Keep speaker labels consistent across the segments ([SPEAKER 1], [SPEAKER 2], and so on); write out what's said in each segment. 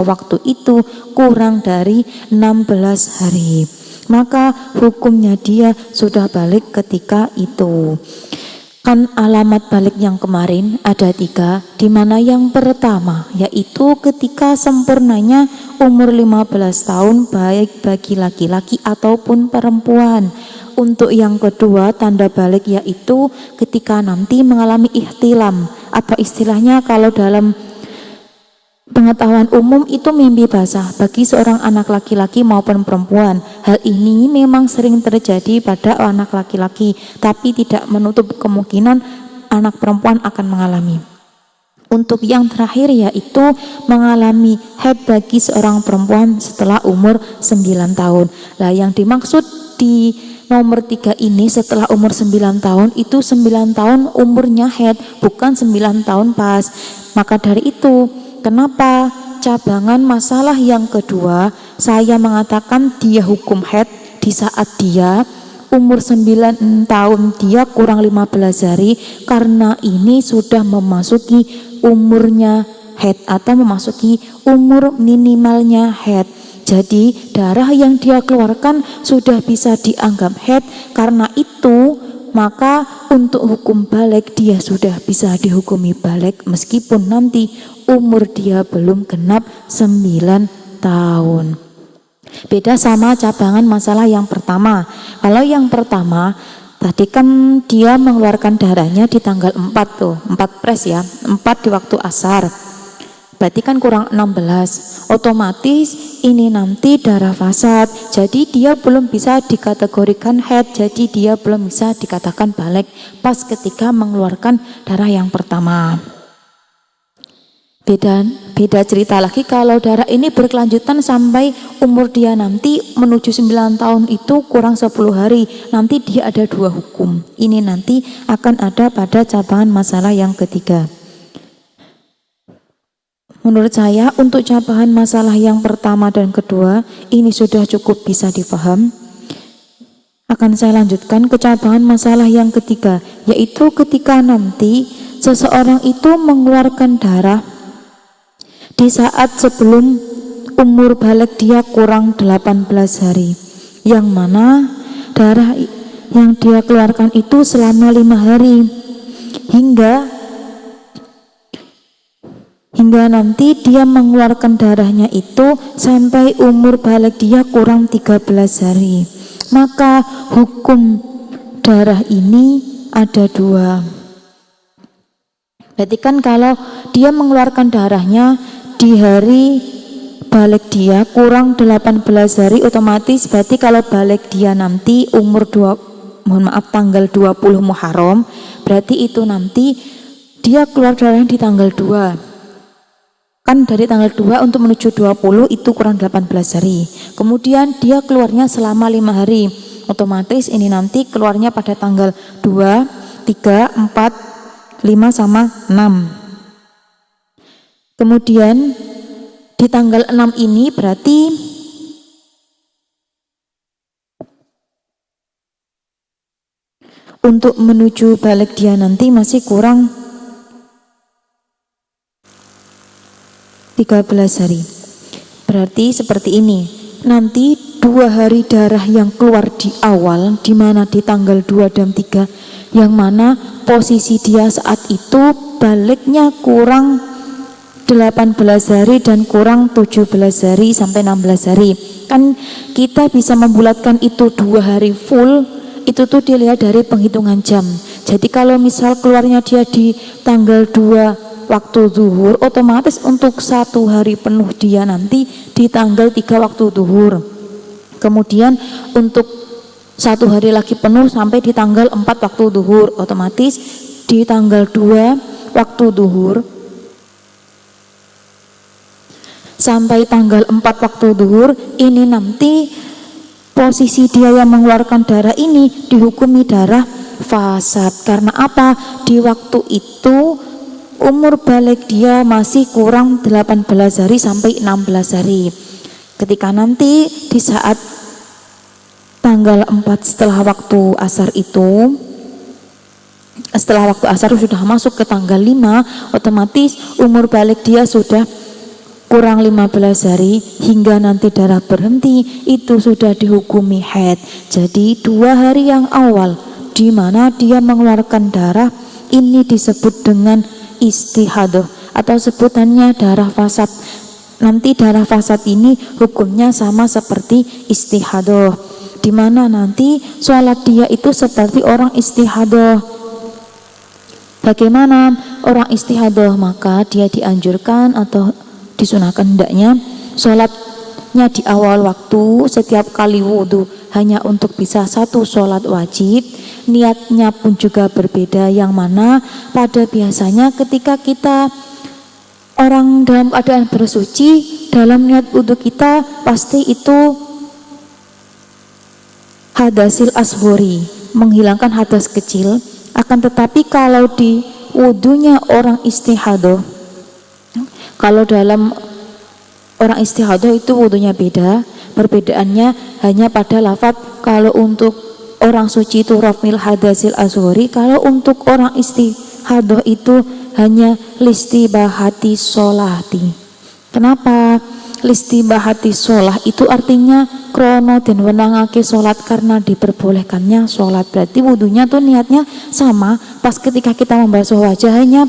[SPEAKER 1] waktu itu kurang dari 16 hari, maka hukumnya dia sudah balik ketika itu. Kan alamat balik yang kemarin ada 3, di mana yang pertama yaitu ketika sempurnanya umur 15 tahun baik bagi laki-laki ataupun perempuan. Untuk yang kedua tanda balik yaitu ketika nanti mengalami ihtilam, atau istilahnya kalau dalam pengetahuan umum itu mimpi basah bagi seorang anak laki-laki maupun perempuan. Hal ini memang sering terjadi pada anak laki-laki, tapi tidak menutup kemungkinan anak perempuan akan mengalami. Untuk yang terakhir yaitu mengalami haid bagi seorang perempuan setelah umur 9 tahun. Nah, yang dimaksud di nomor 3 ini setelah umur 9 tahun itu 9 tahun umurnya haid, bukan 9 tahun pas. Maka dari itu kenapa cabangan masalah yang kedua saya mengatakan dia hukum haid di saat dia umur 9 tahun dia kurang 15 hari, karena ini sudah memasuki umurnya haid atau memasuki umur minimalnya haid. Jadi darah yang dia keluarkan sudah bisa dianggap haid, karena itu maka untuk hukum balik dia sudah bisa dihukumi balik meskipun nanti umur dia belum genap 9 tahun. Beda sama cabangan masalah yang pertama. Kalau yang pertama tadi kan dia mengeluarkan darahnya di tanggal 4 tuh, 4 pres ya, 4 di waktu asar. Berarti kan kurang 16. Otomatis ini nanti darah fasad. Jadi dia belum bisa dikategorikan haid. Jadi dia belum bisa dikatakan balik pas ketika mengeluarkan darah yang pertama. Beda cerita lagi kalau darah ini berkelanjutan sampai umur dia nanti menuju 9 tahun itu kurang 10 hari. Nanti dia ada 2 hukum. Ini nanti akan ada pada cabangan masalah yang ketiga. Menurut saya untuk cabangan masalah yang pertama dan kedua ini sudah cukup bisa dipaham. Akan saya lanjutkan ke cabangan masalah yang ketiga, yaitu ketika nanti seseorang itu mengeluarkan darah di saat sebelum umur balik dia kurang 18 hari, yang mana darah yang dia keluarkan itu selama 5 hari hingga nanti dia mengeluarkan darahnya itu sampai umur balik dia kurang 13 hari. Maka hukum darah ini ada 2. Berarti kan kalau dia mengeluarkan darahnya di hari balik dia kurang 18 hari, otomatis berarti kalau balik dia nanti umur tanggal 20 Muharram, berarti itu nanti dia keluar darahnya di tanggal 2. Kan dari tanggal 2 untuk menuju 20 itu kurang 18 hari. Kemudian dia keluarnya selama 5 hari. Otomatis ini nanti keluarnya pada tanggal 2, 3, 4, 5 sama 6. Kemudian di tanggal 6 ini berarti untuk menuju balik dia nanti masih kurang 13 hari. Berarti seperti ini. Nanti 2 hari darah yang keluar di awal, di mana di tanggal 2 dan 3, yang mana posisi dia saat itu baliknya kurang 18 hari dan kurang 17 hari sampai 16 hari. Kan kita bisa membulatkan itu 2 hari full, itu tuh dilihat dari penghitungan jam. Jadi kalau misal keluarnya dia di tanggal 2 waktu zuhur, otomatis untuk 1 hari penuh dia nanti di tanggal 3 waktu zuhur. Kemudian untuk 1 hari lagi penuh sampai di tanggal 4 waktu zuhur, otomatis di tanggal 2 waktu zuhur sampai tanggal 4 waktu zuhur ini nanti posisi dia yang mengeluarkan darah ini dihukumi darah fasad. Karena apa? Di waktu itu umur balik dia masih kurang 18 hari sampai 16 hari. Ketika nanti di saat tanggal 4 setelah waktu asar itu, setelah waktu asar sudah masuk ke tanggal 5, otomatis umur balik dia sudah kurang 15 hari hingga nanti darah berhenti, itu sudah dihukumi haid. Jadi 2 hari yang awal di mana dia mengeluarkan darah ini disebut dengan istihadah atau sebutannya darah fasad. Nanti darah fasad ini hukumnya sama seperti istihadah, di mana nanti sholat dia itu seperti orang istihadah. Bagaimana orang istihadah? Maka dia dianjurkan atau disunahkan hendaknya sholatnya di awal waktu setiap kali wudhu hanya untuk bisa 1 sholat wajib. Niatnya pun juga berbeda, yang mana pada biasanya ketika kita orang dalam keadaan bersuci, dalam niat wudhu kita pasti itu hadasil asghori, menghilangkan hadas kecil. Akan tetapi kalau di wudhunya orang istihadah, kalau dalam orang istihadah itu wudhunya beda. Perbedaannya hanya pada lafaz. Kalau untuk orang suci itu raf'il hadasil asghori, kalau untuk orang istihadah itu hanya listibahati sholati. Kenapa? Listibahati sholah itu artinya krono dan wenangake sholat, karena diperbolehkannya sholat. Berarti wudhunya tuh niatnya sama. Pas ketika kita membasuh wajah hanya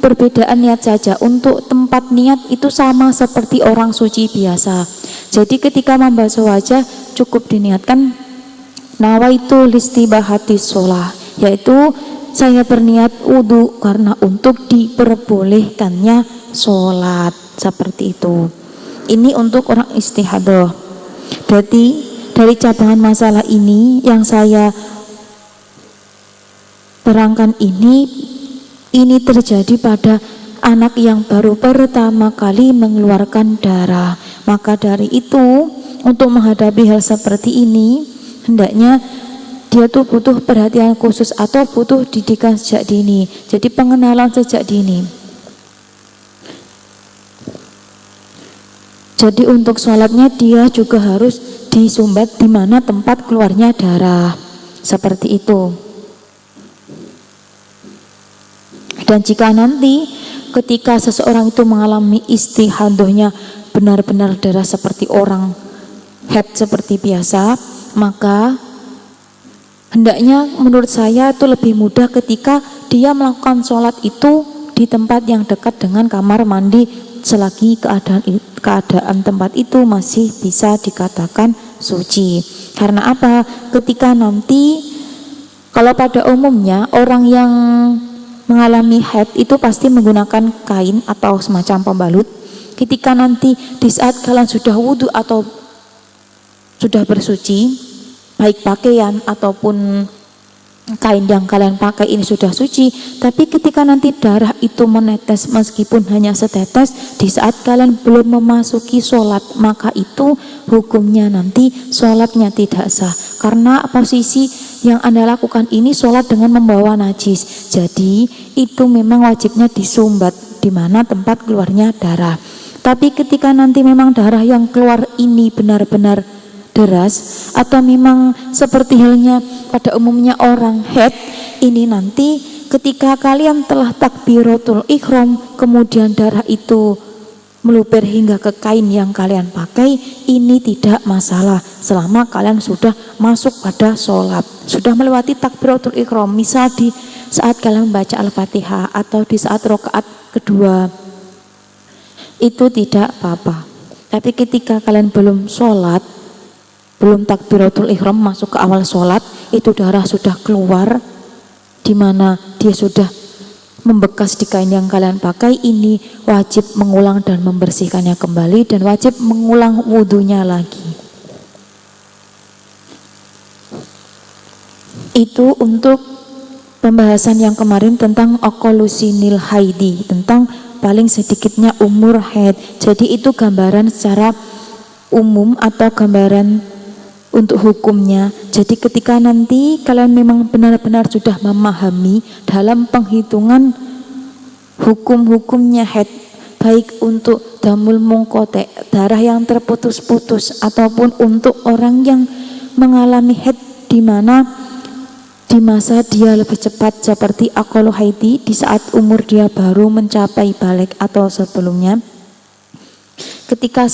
[SPEAKER 1] perbedaan niat saja. Untuk tempat niat itu sama seperti orang suci biasa. Jadi ketika membasuh wajah cukup diniatkan nawaitu listibahati sholah, yaitu saya berniat wudhu karena untuk diperbolehkannya sholat, seperti itu. Ini untuk orang istihadah. Berarti dari cabangan masalah ini yang saya terangkan ini terjadi pada anak yang baru pertama kali mengeluarkan darah. Maka dari itu, untuk menghadapi hal seperti ini, hendaknya dia tuh butuh perhatian khusus atau butuh didikan sejak dini. Jadi pengenalan sejak dini. Jadi untuk sholatnya dia juga harus disumbat di mana tempat keluarnya darah, seperti itu. Dan jika nanti ketika seseorang itu mengalami istihadahnya benar-benar darah seperti orang haid seperti biasa, maka hendaknya menurut saya itu lebih mudah ketika dia melakukan sholat itu di tempat yang dekat dengan kamar mandi, selagi keadaan tempat itu masih bisa dikatakan suci. Karena apa? Ketika nanti, kalau pada umumnya orang yang mengalami haid itu pasti menggunakan kain atau semacam pembalut. Ketika nanti di saat kalian sudah wudhu atau sudah bersuci, baik pakaian ataupun kain yang kalian pakai ini sudah suci, tapi ketika nanti darah itu menetes meskipun hanya setetes di saat kalian belum memasuki sholat, maka itu hukumnya nanti sholatnya tidak sah, karena posisi yang Anda lakukan ini sholat dengan membawa najis. Jadi itu memang wajibnya disumbat di mana tempat keluarnya darah. Tapi ketika nanti memang darah yang keluar ini benar-benar deras, atau memang seperti halnya pada umumnya orang haid ini, nanti ketika kalian telah takbiratul ihram kemudian darah itu meluber hingga ke kain yang kalian pakai, ini tidak masalah selama kalian sudah masuk pada sholat, sudah melewati takbiratul ihram. Misal di saat kalian membaca Al-Fatihah atau di saat rakaat kedua, itu tidak apa-apa. Tapi ketika kalian belum sholat, belum takbiratul ihram masuk ke awal sholat, itu darah sudah keluar di mana dia sudah membekas di kain yang kalian pakai, ini wajib mengulang dan membersihkannya kembali, dan wajib mengulang wudhunya lagi. Itu untuk pembahasan yang kemarin tentang aqallusinil haidi, tentang paling sedikitnya umur haid. Jadi itu gambaran secara umum atau gambaran untuk hukumnya. Jadi ketika nanti kalian memang benar-benar sudah memahami dalam penghitungan hukum-hukumnya haid, baik untuk damul mungkote, darah yang terputus-putus, ataupun untuk orang yang mengalami haid di mana di masa dia lebih cepat seperti aqallu haidi, di saat umur dia baru mencapai balik atau sebelumnya, Ketika